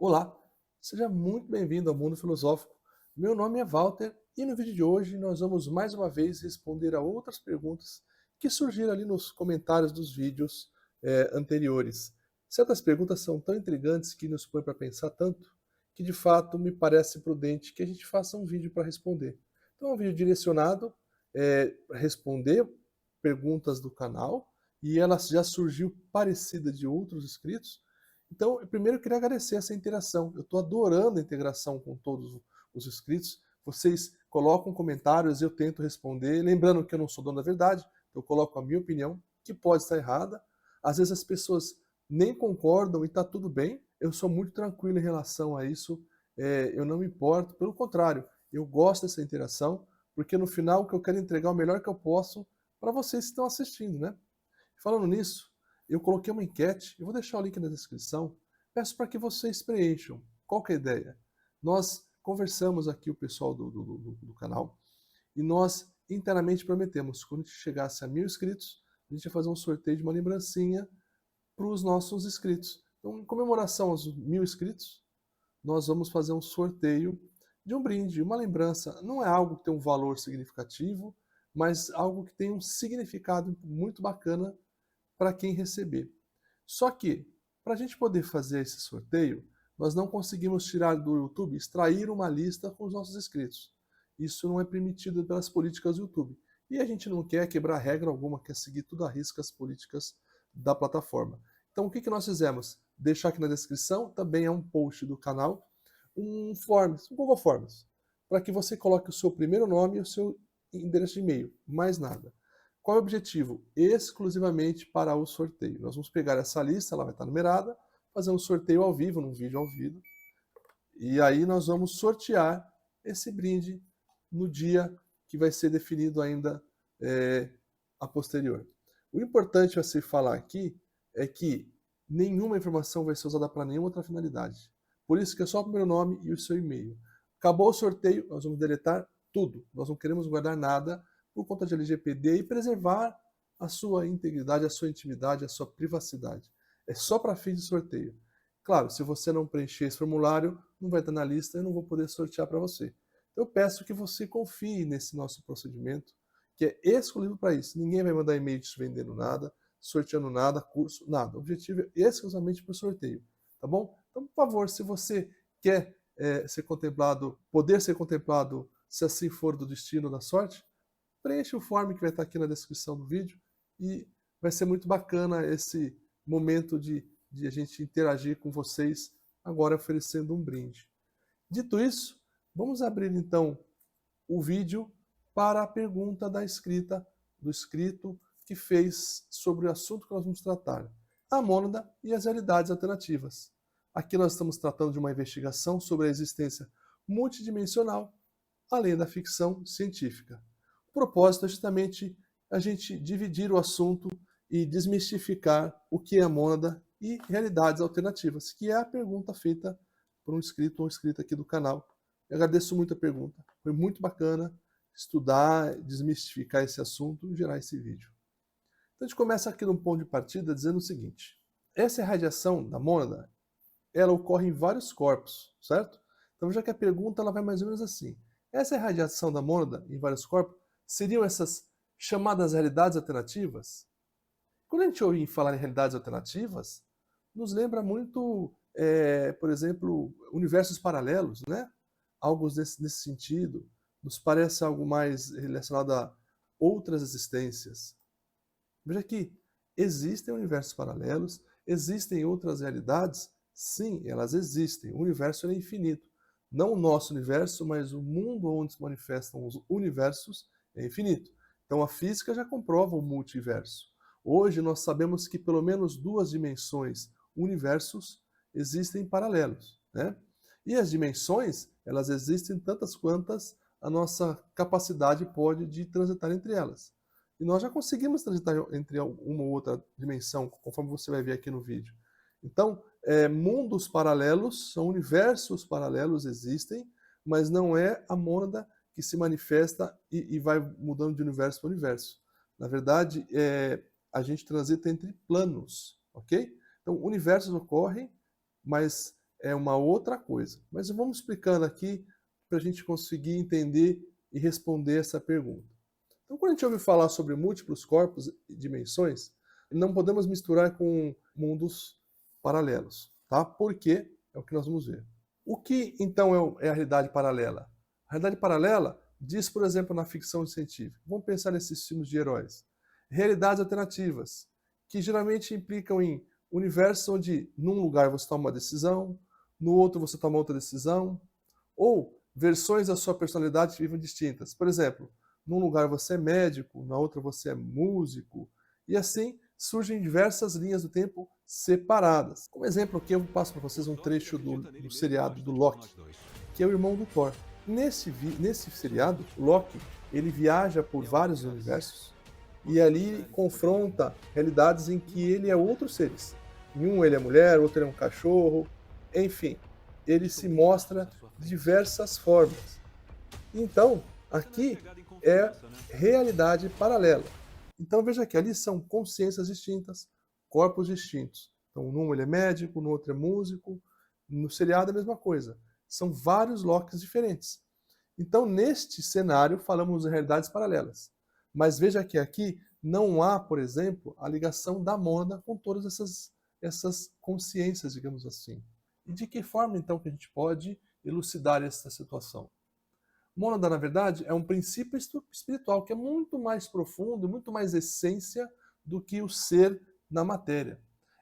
Olá, seja muito bem-vindo ao Mundo Filosófico. Meu nome é Walter e no vídeo de hoje nós vamos mais uma vez responder a outras perguntas que surgiram ali nos comentários dos vídeos anteriores. Certas perguntas são tão intrigantes que nos põem para pensar tanto que de fato me parece prudente que a gente faça um vídeo para responder. Então é um vídeo direcionado para responder perguntas do canal e ela já surgiu parecida de outros inscritos. Então, primeiro eu queria agradecer essa interação. Eu estou adorando a integração com todos os inscritos. Vocês colocam comentários, eu tento responder. Lembrando que eu não sou dono da verdade, eu coloco a minha opinião, que pode estar errada. Às vezes as pessoas nem concordam e está tudo bem. Eu sou muito tranquilo em relação a isso. Eu não me importo. Pelo contrário, eu gosto dessa interação, porque no final o que eu quero entregar é o melhor que eu posso para vocês que estão assistindo, né? Falando nisso, eu coloquei uma enquete, eu vou deixar o link na descrição, peço para que vocês preencham. Qual que é a ideia? Nós conversamos aqui, o pessoal do canal, e nós internamente prometemos, quando a gente chegasse a 1000 inscritos, a gente ia fazer um sorteio de uma lembrancinha para os nossos inscritos. Então, em comemoração aos 1000 inscritos, nós vamos fazer um sorteio de um brinde, uma lembrança. Não é algo que tem um valor significativo, mas algo que tem um significado muito bacana para quem receber. Só que, para a gente poder fazer esse sorteio, nós não conseguimos tirar do YouTube, extrair uma lista com os nossos inscritos. Isso não é permitido pelas políticas do YouTube. E a gente não quer quebrar regra alguma, quer seguir tudo à risca as políticas da plataforma. Então o que nós fizemos? Deixar aqui na descrição, também é um post do canal, um Forms, um Google Forms, para que você coloque o seu primeiro nome e o seu endereço de e-mail, mais nada. Qual é o objetivo? Exclusivamente para o sorteio. Nós vamos pegar essa lista, ela vai estar numerada, fazer um sorteio ao vivo, num vídeo ao vivo, e aí nós vamos sortear esse brinde no dia que vai ser definido ainda a posterior. O importante a se falar aqui é que nenhuma informação vai ser usada para nenhuma outra finalidade. Por isso que é só o primeiro nome e o seu e-mail. Acabou o sorteio, nós vamos deletar tudo. Nós não queremos guardar nada por conta de LGPD e preservar a sua integridade, a sua intimidade, a sua privacidade. É só para fins de sorteio. Claro, se você não preencher esse formulário, não vai estar na lista e eu não vou poder sortear para você. Eu peço que você confie nesse nosso procedimento, que é exclusivo para isso. Ninguém vai mandar e-mail te vendendo nada, sorteando nada, curso, nada. O objetivo é exclusivamente para o sorteio, tá bom? Então, por favor, se você quer ser contemplado, poder ser contemplado, se assim for do destino da sorte, preencha o form que vai estar aqui na descrição do vídeo e vai ser muito bacana esse momento de a gente interagir com vocês, agora oferecendo um brinde. Dito isso, vamos abrir então o vídeo para a pergunta da escrita, do escrito que fez sobre o assunto que nós vamos tratar, a mônada e as realidades alternativas. Aqui nós estamos tratando de uma investigação sobre a existência multidimensional, além da ficção científica. O propósito é justamente a gente dividir o assunto e desmistificar o que é a mônada e realidades alternativas, que é a pergunta feita por um inscrito ou inscrita aqui do canal. Eu agradeço muito a pergunta. Foi muito bacana estudar, desmistificar esse assunto e gerar esse vídeo. Então a gente começa aqui num ponto de partida dizendo o seguinte: essa irradiação da mônada, ela ocorre em vários corpos, certo? Então já que a pergunta ela vai mais ou menos assim: essa irradiação da mônada em vários corpos seriam essas chamadas realidades alternativas? Quando a gente ouve falar em realidades alternativas, nos lembra muito, por exemplo, universos paralelos, né? Algo nesse sentido. Nos parece algo mais relacionado a outras existências. Veja que existem universos paralelos, existem outras realidades. Sim, elas existem. O universo é infinito. Não o nosso universo, mas o mundo onde se manifestam os universos é infinito. Então a física já comprova o multiverso. Hoje nós sabemos que pelo menos duas dimensões, universos, existem paralelos, né? E as dimensões, elas existem tantas quantas a nossa capacidade pode de transitar entre elas. E nós já conseguimos transitar entre uma ou outra dimensão, conforme você vai ver aqui no vídeo. Então, mundos paralelos, são universos paralelos, existem, mas não é a mônada que se manifesta e vai mudando de universo para universo. Na verdade, a gente transita entre planos, ok? Então, universos ocorrem, mas é uma outra coisa. Mas vamos explicando aqui para a gente conseguir entender e responder essa pergunta. Então, quando a gente ouve falar sobre múltiplos corpos e dimensões, não podemos misturar com mundos paralelos, tá? Porque é o que nós vamos ver. O que, então, é a realidade paralela? A realidade paralela diz, por exemplo, na ficção científica. Vamos pensar nesses filmes de heróis. Realidades alternativas, que geralmente implicam em universos onde, num lugar, você toma uma decisão, no outro, você toma outra decisão, ou versões da sua personalidade que vivem distintas. Por exemplo, num lugar você é médico, na outra você é músico, e assim surgem diversas linhas do tempo separadas. Como exemplo aqui eu passo para vocês um trecho do seriado do Loki, que é o irmão do Thor. Nesse seriado, Loki, ele viaja por vários universos e ali confronta realidades em que ele é outros seres. Em um ele é mulher, outro ele é um cachorro, enfim, ele se mostra de diversas formas. Então, aqui é realidade paralela. Então veja que ali são consciências distintas, corpos distintos. Então, num ele é médico, no outro é músico, no seriado é a mesma coisa. São vários Lokis diferentes. Então, neste cenário, falamos de realidades paralelas. Mas veja que aqui não há, por exemplo, a ligação da mônada com todas essas consciências, digamos assim. E de que forma, então, que a gente pode elucidar essa situação? Mônada, na verdade, é um princípio espiritual que é muito mais profundo, muito mais essência do que o ser na matéria.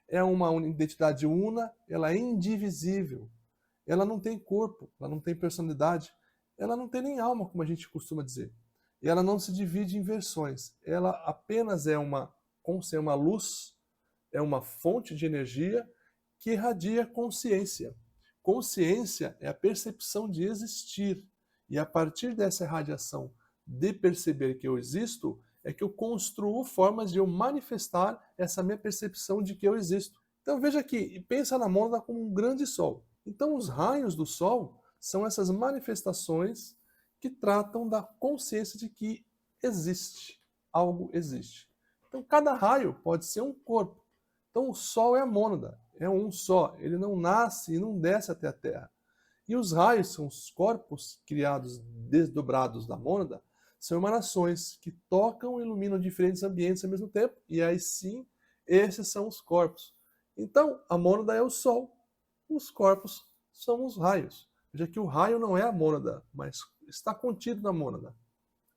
É uma identidade una, ela é indivisível. Ela não tem corpo, ela não tem personalidade, ela não tem nem alma, como a gente costuma dizer. E ela não se divide em versões. Ela apenas é como ser uma luz, é uma fonte de energia que irradia consciência. Consciência é a percepção de existir. E a partir dessa irradiação de perceber que eu existo, é que eu construo formas de eu manifestar essa minha percepção de que eu existo. Então veja aqui, e pensa na mônada como um grande sol. Então os raios do sol são essas manifestações que tratam da consciência de que existe, algo existe. Então cada raio pode ser um corpo. Então o sol é a mônada, é um só, ele não nasce e não desce até a Terra. E os raios são os corpos criados desdobrados da mônada, são emanações que tocam e iluminam diferentes ambientes ao mesmo tempo, e aí sim, esses são os corpos. Então, a mônada é o sol, os corpos são os raios. Veja que o raio não é a mônada, mas está contido na mônada.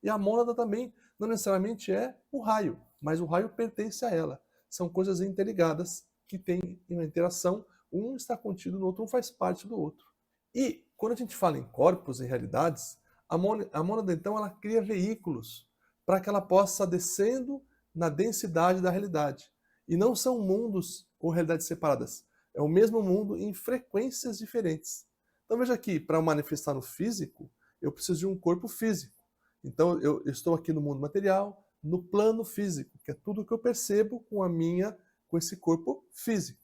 E a mônada também não necessariamente é o raio, mas o raio pertence a ela. São coisas interligadas que têm uma interação, um está contido no outro, um faz parte do outro. E quando a gente fala em corpos, em realidades, a mônada então ela cria veículos para que ela possa descendo na densidade da realidade. E não são mundos ou realidades separadas. É o mesmo mundo em frequências diferentes. Então veja aqui, para manifestar no físico, eu preciso de um corpo físico. Então eu estou aqui no mundo material, no plano físico, que é tudo que eu percebo com esse corpo físico.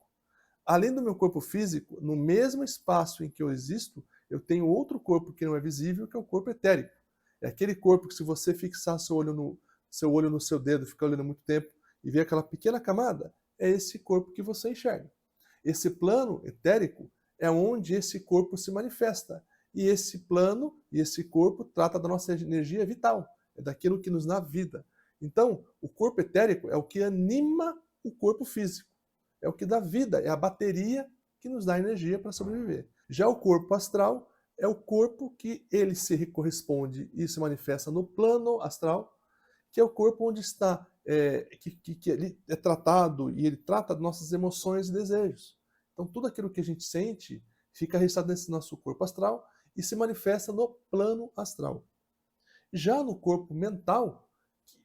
Além do meu corpo físico, no mesmo espaço em que eu existo, eu tenho outro corpo que não é visível, que é o corpo etérico. É aquele corpo que se você fixar seu olho no seu dedo, ficar olhando muito tempo e ver aquela pequena camada, é esse corpo que você enxerga. Esse plano etérico é onde esse corpo se manifesta. E esse plano e esse corpo trata da nossa energia vital, é daquilo que nos dá vida. Então, o corpo etérico é o que anima o corpo físico. É o que dá vida, é a bateria que nos dá energia para sobreviver. Já o corpo astral é o corpo que ele se corresponde e se manifesta no plano astral, que é o corpo onde está, que ele é tratado e ele trata das nossas emoções e desejos. Então tudo aquilo que a gente sente fica registrado nesse nosso corpo astral e se manifesta no plano astral. Já no corpo mental,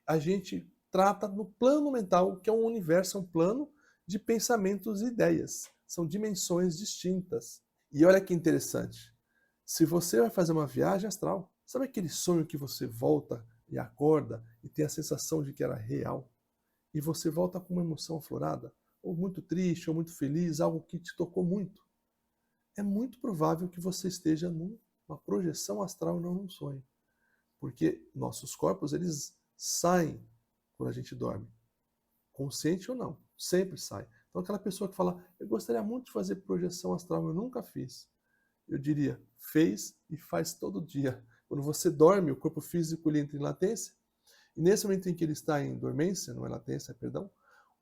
a gente trata no plano mental, que é um universo, é um plano de pensamentos e ideias. São dimensões distintas. E olha que interessante. Se você vai fazer uma viagem astral, sabe aquele sonho que você volta e acorda e tem a sensação de que era real? E você volta com uma emoção aflorada, ou muito triste, ou muito feliz, algo que te tocou muito. É muito provável que você esteja numa projeção astral e não num sonho. Porque nossos corpos, eles saem quando a gente dorme. Consciente ou não, sempre sai. Então aquela pessoa que fala, eu gostaria muito de fazer projeção astral, eu nunca fiz. Eu diria, fez e faz todo dia. Quando você dorme, o corpo físico ele entra em latência, e nesse momento em que ele está em dormência, não é latência, perdão,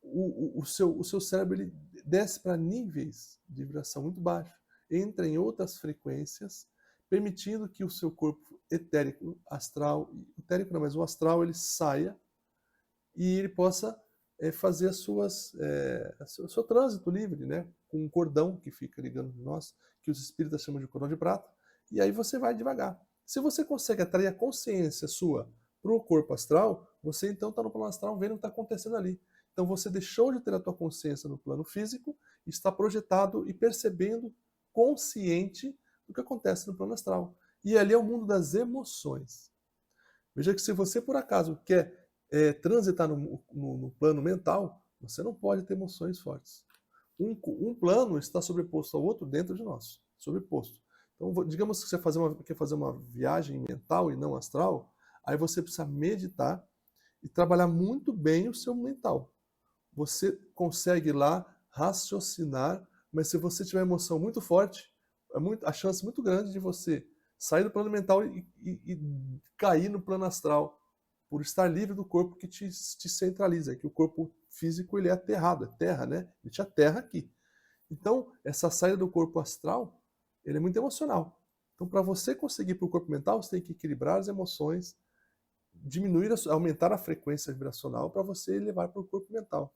o seu cérebro ele desce para níveis de vibração muito baixos, entra em outras frequências, permitindo que o seu corpo etérico, astral, etérico não, mas o astral ele saia e ele possa fazer o seu trânsito livre, né? Com um cordão que fica ligando nós, que os espíritas chamam de cordão de prata, e aí você vai devagar. Se você consegue atrair a consciência sua para o corpo astral, você então está no plano astral vendo o que está acontecendo ali. Então você deixou de ter a tua consciência no plano físico, está projetado e percebendo, consciente do que acontece no plano astral. E ali é o mundo das emoções. Veja que se você por acaso quer transitar no plano mental, você não pode ter emoções fortes. Um plano está sobreposto ao outro dentro de nós, sobreposto. Então, digamos que você quer fazer uma viagem mental e não astral, aí você precisa meditar e trabalhar muito bem o seu mental. Você consegue lá raciocinar, mas se você tiver emoção muito forte, a chance muito grande de você sair do plano mental e cair no plano astral, por estar livre do corpo que te centraliza, que o corpo físico ele é aterrado, é terra, né? Ele te aterra aqui. Então, essa saída do corpo astral, ele é muito emocional. Então, para você conseguir para o corpo mental, você tem que equilibrar as emoções, aumentar a frequência vibracional para você levar para o corpo mental.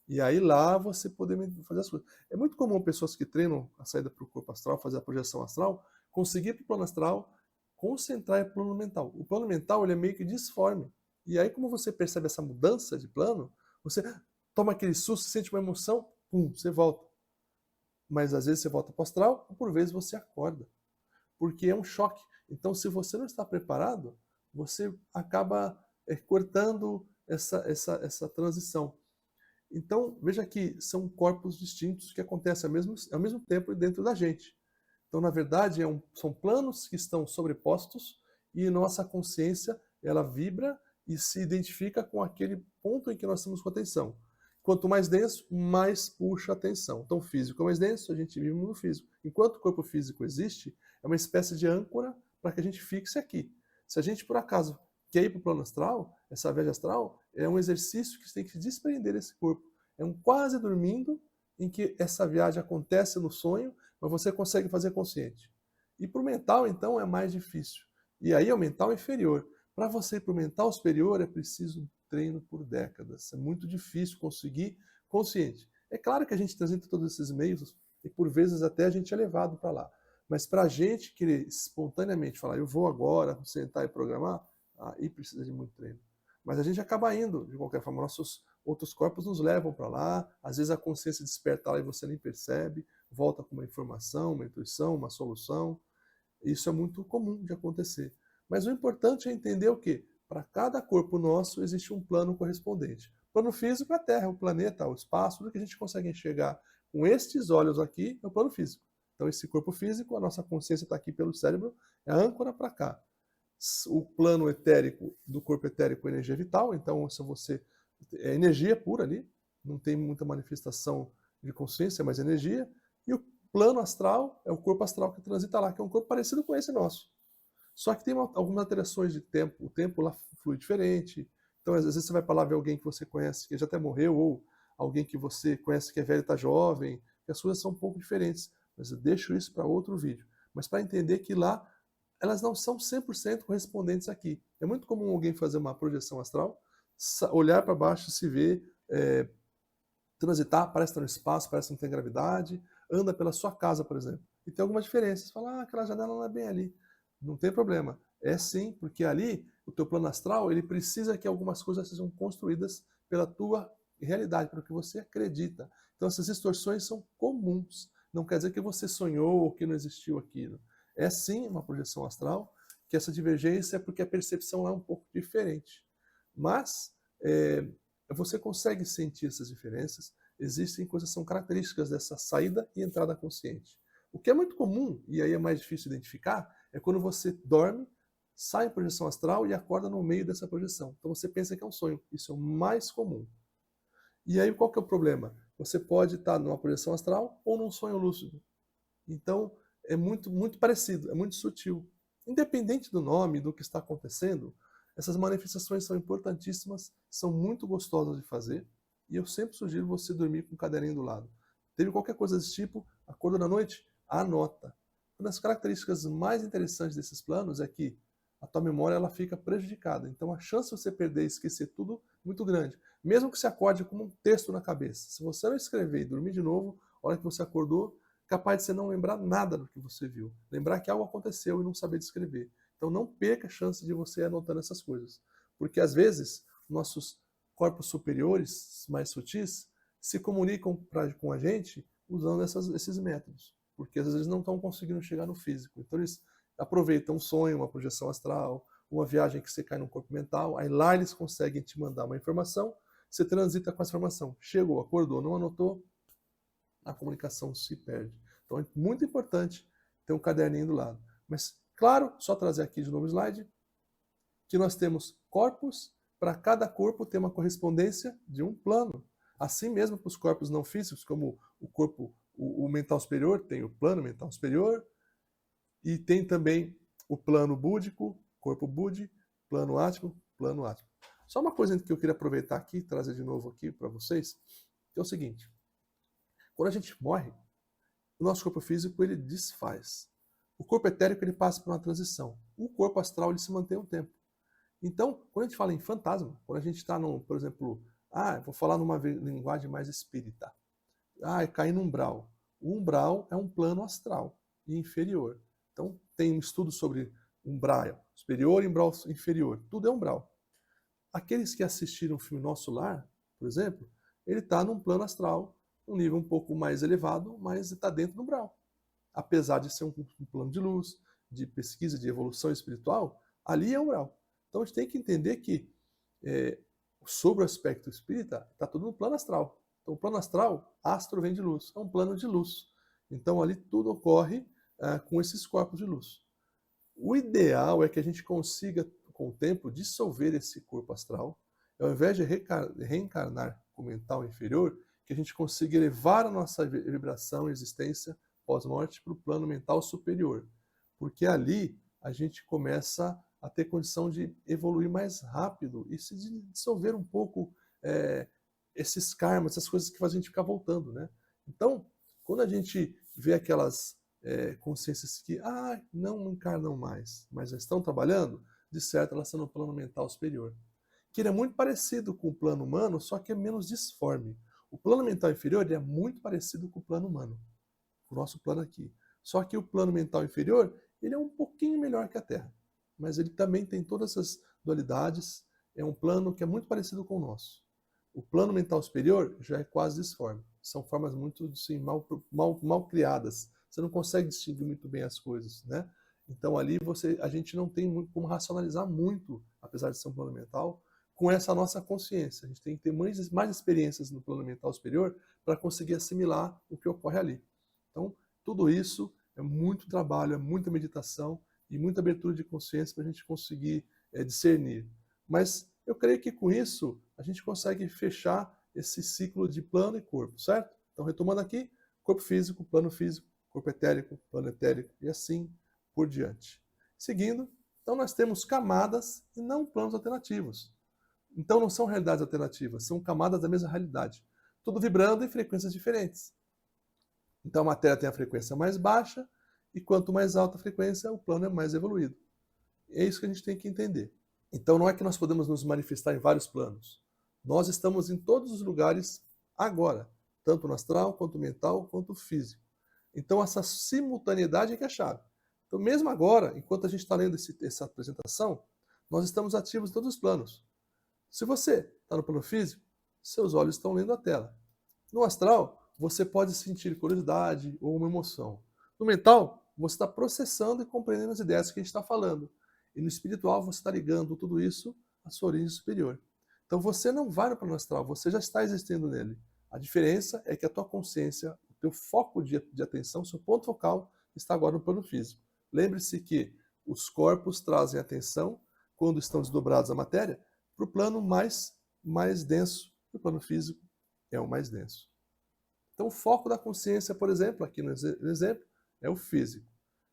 E aí lá você poder fazer as coisas. É muito comum pessoas que treinam a saída para o corpo astral, fazer a projeção astral, conseguir para o plano astral, concentrar no plano mental. O plano mental ele é meio que disforme. E aí como você percebe essa mudança de plano, você toma aquele susto, sente uma emoção, pum, você volta. Mas às vezes você volta para o astral, ou por vezes você acorda. Porque é um choque. Então se você não está preparado, você acaba cortando essa transição. Então, veja que são corpos distintos que acontecem ao mesmo tempo dentro da gente. Então, na verdade, são planos que estão sobrepostos e nossa consciência ela vibra e se identifica com aquele ponto em que nós estamos com atenção. Quanto mais denso, mais puxa a atenção. Então, o físico é mais denso, a gente vive no mundo físico. Enquanto o corpo físico existe, é uma espécie de âncora para que a gente fixe aqui. Se a gente, por acaso, quer ir para o plano astral, essa viagem astral é um exercício que você tem que se desprender desse corpo. É um quase dormindo em que essa viagem acontece no sonho, mas você consegue fazer consciente. E para o mental, então, é mais difícil. E aí é o mental inferior. Para você ir para o mental superior, é preciso um treino por décadas. É muito difícil conseguir consciente. É claro que a gente transita todos esses meios e por vezes até a gente é levado para lá. Mas para a gente querer espontaneamente falar, eu vou agora sentar e programar, aí precisa de muito treino. Mas a gente acaba indo, de qualquer forma, nossos outros corpos nos levam para lá, às vezes a consciência desperta lá e você nem percebe, volta com uma informação, uma intuição, uma solução. Isso é muito comum de acontecer. Mas o importante é entender o quê? Para cada corpo nosso existe um plano correspondente. O plano físico é a Terra, o planeta, o espaço, tudo que a gente consegue enxergar com estes olhos aqui é o plano físico. Então esse corpo físico, a nossa consciência está aqui pelo cérebro, é a âncora para cá. O plano etérico do corpo etérico é energia vital, então se você é energia pura ali, não tem muita manifestação de consciência, mas energia. E o plano astral é o corpo astral que transita lá, que é um corpo parecido com esse nosso. Só que tem algumas alterações de tempo, o tempo lá flui diferente. Então, às vezes você vai para lá ver alguém que você conhece que já até morreu, ou alguém que você conhece que é velho e está jovem, que as coisas são um pouco diferentes. Mas eu deixo isso para outro vídeo. Mas para entender que lá elas não são 100% correspondentes aqui. É muito comum alguém fazer uma projeção astral, olhar para baixo e se ver, transitar, parece estar no espaço, parece que não tem gravidade, anda pela sua casa, por exemplo. E tem algumas diferenças. Fala, aquela janela não é bem ali. Não tem problema. É sim, porque ali, o teu plano astral, ele precisa que algumas coisas sejam construídas pela tua realidade, pelo que você acredita. Então essas distorções são comuns. Não quer dizer que você sonhou ou que não existiu aquilo. É sim uma projeção astral, que essa divergência é porque a percepção lá é um pouco diferente. Mas você consegue sentir essas diferenças. Existem coisas que são características dessa saída e entrada consciente. O que é muito comum, e aí é mais difícil identificar, é quando você dorme, sai em projeção astral e acorda no meio dessa projeção. Então você pensa que é um sonho. Isso é o mais comum. E aí qual que é o problema? Você pode estar numa projeção astral ou num sonho lúcido. Então é muito parecido, é muito sutil. Independente do nome, do que está acontecendo, essas manifestações são importantíssimas, são muito gostosas de fazer, e eu sempre sugiro você dormir com um caderninho do lado. Teve qualquer coisa desse tipo, acordou na noite, anota. Uma das características mais interessantes desses planos é que a tua memória ela fica prejudicada. Então a chance de você perder e esquecer tudo é muito grande. Mesmo que você acorde com um texto na cabeça. Se você não escrever e dormir de novo, a hora que você acordou, capaz de você não lembrar nada do que você viu. Lembrar que algo aconteceu e não saber descrever. Então não perca a chance de você ir anotando essas coisas. Porque às vezes nossos corpos superiores, mais sutis, se comunicam com a gente usando esses métodos. Porque às vezes eles não estão conseguindo chegar no físico. Então eles aproveitam um sonho, uma projeção astral, uma viagem que você cai no corpo mental, aí lá eles conseguem te mandar uma informação, você transita com essa informação. Chegou, acordou, não anotou, a comunicação se perde. Então é muito importante ter um caderninho do lado. Mas, claro, só trazer aqui de novo o slide, que nós temos corpos, para cada corpo tem uma correspondência de um plano. Assim mesmo para os corpos não físicos, como o corpo, o mental superior, tem o plano mental superior, e tem também o plano búdico, corpo budi, plano ático, plano ático. Só uma coisa que eu queria aproveitar aqui, trazer de novo aqui para vocês, que é o seguinte. Quando a gente morre, o nosso corpo físico ele desfaz. O corpo etérico ele passa por uma transição. O corpo astral ele se mantém um tempo. Então, quando a gente fala em fantasma, quando a gente está, por exemplo, vou falar numa linguagem mais espírita. Cair no umbral. O umbral é um plano astral e inferior. Então, tem um estudo sobre umbral superior e umbral inferior. Tudo é umbral. Aqueles que assistiram o filme Nosso Lar, por exemplo, ele está num plano astral, um nível um pouco mais elevado, mas está dentro do umbral. Apesar de ser um plano de luz, de pesquisa, de evolução espiritual, ali é umbral. Então a gente tem que entender que sobre o aspecto espírita, está tudo no plano astral. Então o plano astral, astro vem de luz, é um plano de luz. Então ali tudo ocorre com esses corpos de luz. O ideal é que a gente consiga, com o tempo, dissolver esse corpo astral, ao invés de reencarnar com o mental inferior, que a gente consiga elevar a nossa vibração e existência pós-morte para o plano mental superior. Porque ali a gente começa a ter condição de evoluir mais rápido e se dissolver um pouco esses karmas, essas coisas que fazem a gente ficar voltando, né? Então, quando a gente vê aquelas consciências que não encarnam mais, mas já estão trabalhando, de certo elas estão no plano mental superior. Que ele é muito parecido com o plano humano, só que é menos disforme. O plano mental inferior é muito parecido com o plano humano, o nosso plano aqui. Só que o plano mental inferior, ele é um pouquinho melhor que a Terra. Mas ele também tem todas essas dualidades, é um plano que é muito parecido com o nosso. O plano mental superior já é quase disforme. São formas muito assim, mal criadas. Você não consegue distinguir muito bem as coisas, né? Então ali a gente não tem muito como racionalizar muito, apesar de ser um plano mental, com essa nossa consciência. A gente tem que ter mais experiências no plano mental superior para conseguir assimilar o que ocorre ali. Então, tudo isso é muito trabalho, é muita meditação e muita abertura de consciência para a gente conseguir discernir. Mas eu creio que com isso a gente consegue fechar esse ciclo de plano e corpo, certo? Então, retomando aqui, corpo físico, corpo etérico, plano etérico e assim por diante. Seguindo, então nós temos camadas e não planos alternativos. Então não são realidades alternativas, são camadas da mesma realidade. Tudo vibrando em frequências diferentes. Então a matéria tem a frequência mais baixa e quanto mais alta a frequência, o plano é mais evoluído. É isso que a gente tem que entender. Então não é que nós podemos nos manifestar em vários planos. Nós estamos em todos os lugares agora, tanto no astral, quanto mental, quanto físico. Então essa simultaneidade é que é a chave. Então mesmo agora, enquanto a gente está lendo essa apresentação, nós estamos ativos em todos os planos. Se você está no plano físico, seus olhos estão lendo a tela. No astral, você pode sentir curiosidade ou uma emoção. No mental, você está processando e compreendendo as ideias que a gente está falando. E no espiritual, você está ligando tudo isso à sua origem superior. Então você não vai no plano astral, você já está existindo nele. A diferença é que a tua consciência, o teu foco de atenção, seu ponto focal, está agora no plano físico. Lembre-se que os corpos trazem atenção, quando estão desdobrados a matéria, para o plano mais denso, o plano físico, é o mais denso. Então, o foco da consciência, por exemplo, aqui no exemplo, é o físico.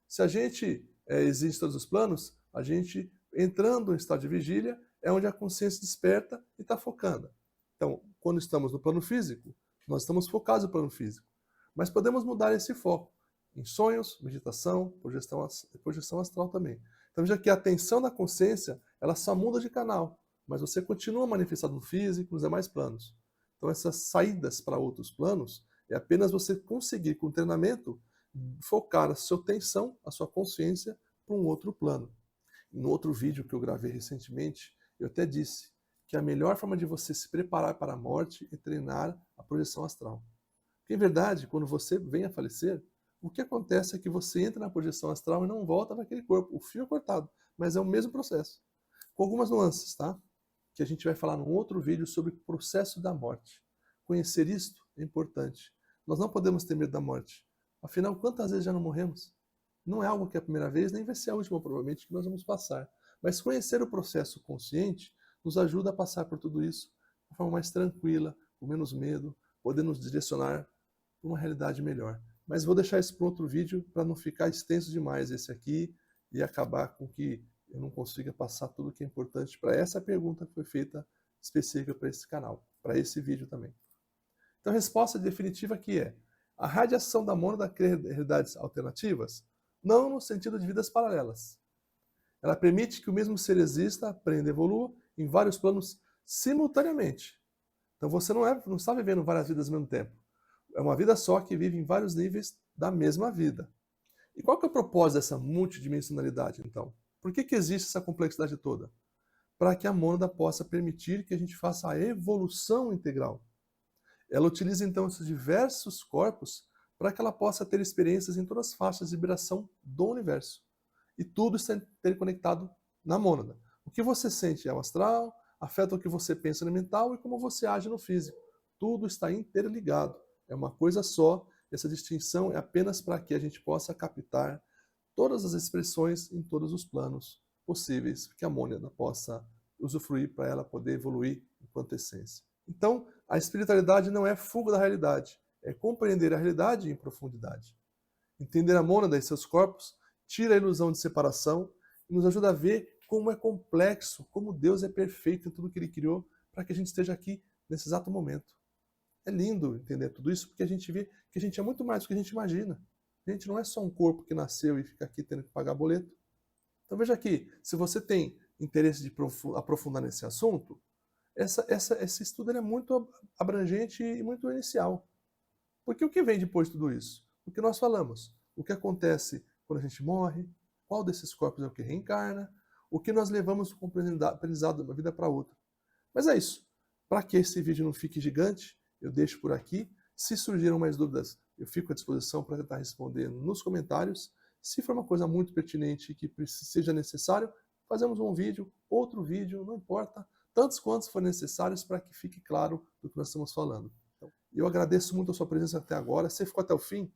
Se a gente existe todos os planos, a gente, entrando em estado de vigília, é onde a consciência desperta e está focando. Então, quando estamos no plano físico, nós estamos focados no plano físico. Mas podemos mudar esse foco em sonhos, meditação, projeção astral também. Então, veja que a atenção da consciência, ela só muda de canal, mas você continua manifestado no físico, nos demais planos. Então, essas saídas para outros planos é apenas você conseguir, com o treinamento, focar a sua atenção, a sua consciência, para um outro plano. No outro vídeo que eu gravei recentemente, eu até disse que a melhor forma de você se preparar para a morte é treinar a projeção astral. Porque, em verdade, quando você vem a falecer, o que acontece é que você entra na projeção astral e não volta para aquele corpo. O fio é cortado, mas é o mesmo processo. Com algumas nuances, tá? Que a gente vai falar num outro vídeo sobre o processo da morte. Conhecer isto é importante. Nós não podemos ter medo da morte. Afinal, quantas vezes já não morremos? Não é algo que é a primeira vez, nem vai ser a última, provavelmente, que nós vamos passar. Mas conhecer o processo consciente nos ajuda a passar por tudo isso de uma forma mais tranquila, com menos medo, poder nos direcionar para uma realidade melhor. Mas vou deixar isso para outro vídeo, para não ficar extenso demais esse aqui e acabar com que eu não consiga passar tudo o que é importante para essa pergunta que foi feita específica para esse canal, para esse vídeo também. Então a resposta definitiva aqui é: a radiação da mônada cria realidades alternativas? Não no sentido de vidas paralelas. Ela permite que o mesmo ser exista, aprenda e evolua em vários planos simultaneamente. Então você não está vivendo várias vidas ao mesmo tempo. É uma vida só que vive em vários níveis da mesma vida. E qual que é o propósito dessa multidimensionalidade, então? Por que existe essa complexidade toda? Para que a mônada possa permitir que a gente faça a evolução integral. Ela utiliza, então, esses diversos corpos para que ela possa ter experiências em todas as faixas de vibração do universo. E tudo está interconectado na mônada. O que você sente é o astral, afeta o que você pensa no mental e como você age no físico. Tudo está interligado. É uma coisa só. Essa distinção é apenas para que a gente possa captar todas as expressões em todos os planos possíveis que a mônada possa usufruir para ela poder evoluir enquanto essência. Então, a espiritualidade não é fuga da realidade, é compreender a realidade em profundidade. Entender a mônada e seus corpos tira a ilusão de separação e nos ajuda a ver como é complexo, como Deus é perfeito em tudo que Ele criou para que a gente esteja aqui nesse exato momento. É lindo entender tudo isso porque a gente vê que a gente é muito mais do que a gente imagina. A gente não é só um corpo que nasceu e fica aqui tendo que pagar boleto. Então veja aqui, se você tem interesse de aprofundar nesse assunto, esse estudo é muito abrangente e muito inicial. Porque o que vem depois de tudo isso? O que nós falamos. O que acontece quando a gente morre, qual desses corpos é o que reencarna, o que nós levamos como aprendizado de uma vida para outra. Mas é isso. Para que esse vídeo não fique gigante, eu deixo por aqui. Se surgiram mais dúvidas, eu fico à disposição para tentar responder nos comentários. Se for uma coisa muito pertinente e que seja necessário, fazemos um vídeo, outro vídeo, não importa, tantos quantos forem necessários para que fique claro do que nós estamos falando. Então, eu agradeço muito a sua presença até agora. Se você ficou até o fim,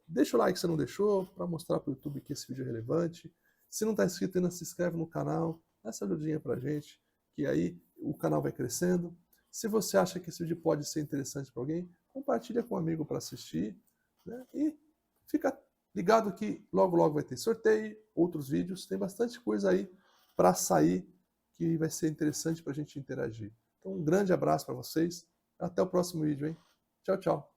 deixa o like se não deixou, para mostrar para o YouTube que esse vídeo é relevante. Se não está inscrito ainda, se inscreve no canal, dá essa ajudinha para a gente, que aí o canal vai crescendo. Se você acha que esse vídeo pode ser interessante para alguém, compartilha com um amigo para assistir, né? E fica ligado que logo logo vai ter sorteio, outros vídeos, tem bastante coisa aí para sair que vai ser interessante para a gente interagir. Então um grande abraço para vocês, até o próximo vídeo, hein? Tchau, tchau.